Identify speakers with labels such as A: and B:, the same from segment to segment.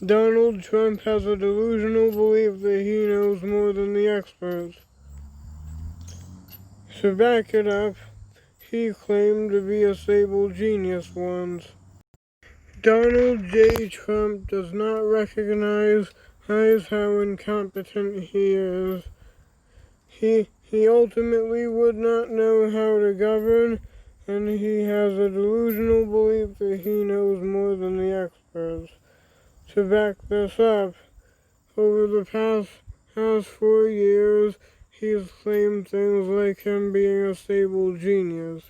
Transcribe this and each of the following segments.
A: Donald Trump has a delusional belief that he knows more than the experts. To back it up, he claimed to be a stable genius once. Donald J. Trump does not recognize how incompetent he is. He ultimately would not know how to govern, and he has a delusional belief that he knows more than the experts. To back this up, over the past 4 years, he's claimed things like him being a stable genius.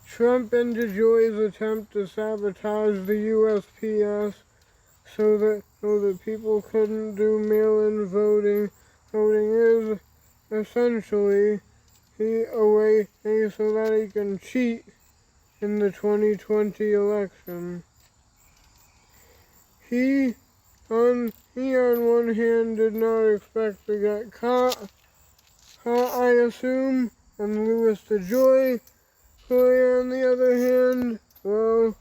A: Trump and DeJoy's attempt to sabotage the USPS so that people couldn't do mail-in voting is essentially a way so that he can cheat in the 2020 election. He on one hand did not expect to get caught, I assume, and Louis DeJoy, on the other hand, well,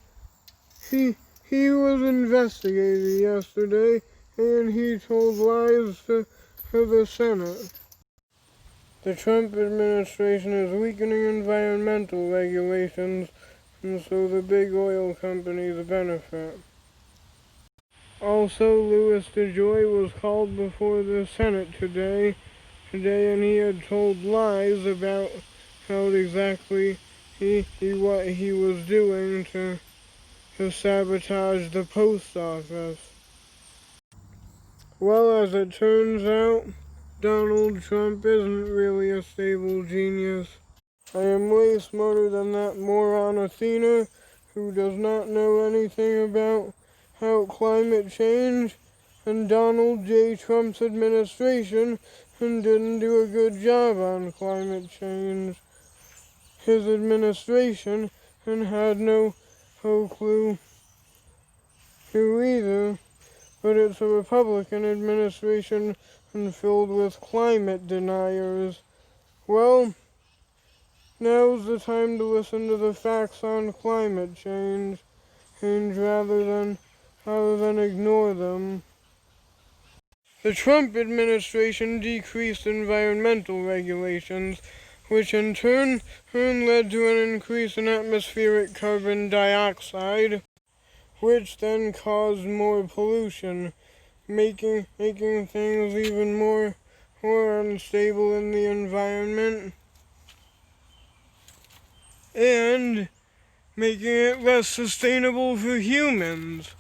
A: he was investigated yesterday, and he told lies to the Senate. The Trump administration is weakening environmental regulations, and so the big oil companies benefit. Also, Louis DeJoy was called before the Senate today, and he had told lies about how exactly what he was doing to sabotage the post office. Well, as it turns out, Donald Trump isn't really a stable genius. I am way smarter than that moron Athena, who does not know anything about how climate change and Donald J. Trump's administration didn't do a good job on climate change. His administration had no clue either, but it's a Republican administration filled with climate deniers. Well, now's the time to listen to the facts on climate change, rather than ignore them. The Trump administration decreased environmental regulations, which in turn led to an increase in atmospheric carbon dioxide, which then caused more pollution, making things even more unstable in the environment, and making it less sustainable for humans.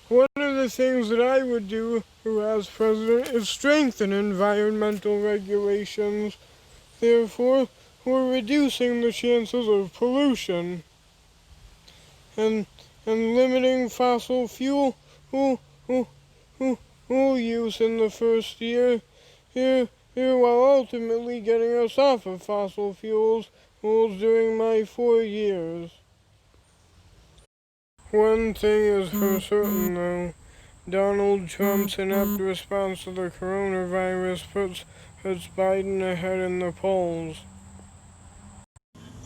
A: One of the things that I would do as president is strengthen environmental regulations. Therefore, we're reducing the chances of pollution and limiting fossil fuel use in the first year, while ultimately getting us off of fossil fuels during my 4 years. One thing is for certain, though. Donald Trump's inept response to the coronavirus puts Biden ahead in the polls.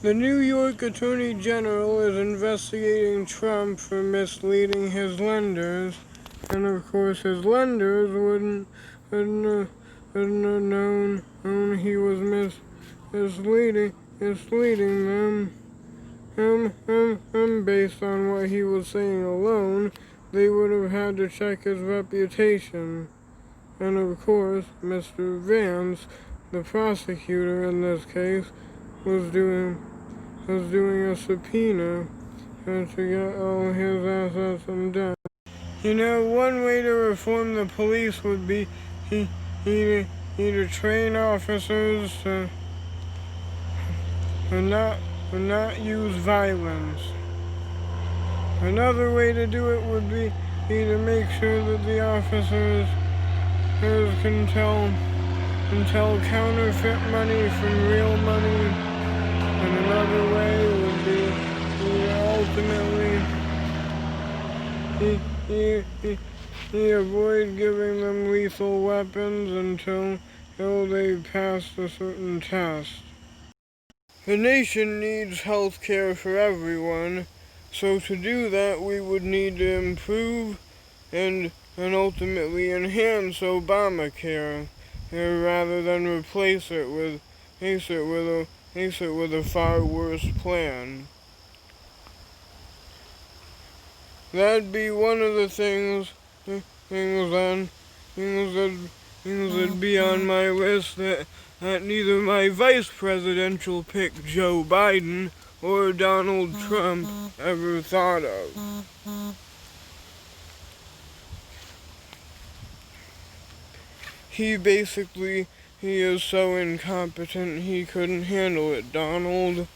A: The New York Attorney General is investigating Trump for misleading his lenders, and of course his lenders wouldn't have known he was misleading them. Based on what he was saying alone, they would have had to check his reputation. And of course, Mr. Vance, the prosecutor in this case, was doing a subpoena to get all his assets and debt. You know, one way to reform the police would be to train officers to not use violence. Another way to do it would be to make sure that the officers can tell counterfeit money from real money. And another way would be ultimately avoid giving them lethal weapons until they passed a certain test. The nation needs health care for everyone, So to do that, we would need to improve and ultimately enhance Obamacare, rather than replace it with a far worse plan. That'd be one of the things things that things that'd be on my list that neither my vice presidential pick Joe Biden or Donald Trump ever thought of. He is so incompetent he couldn't handle it, Donald.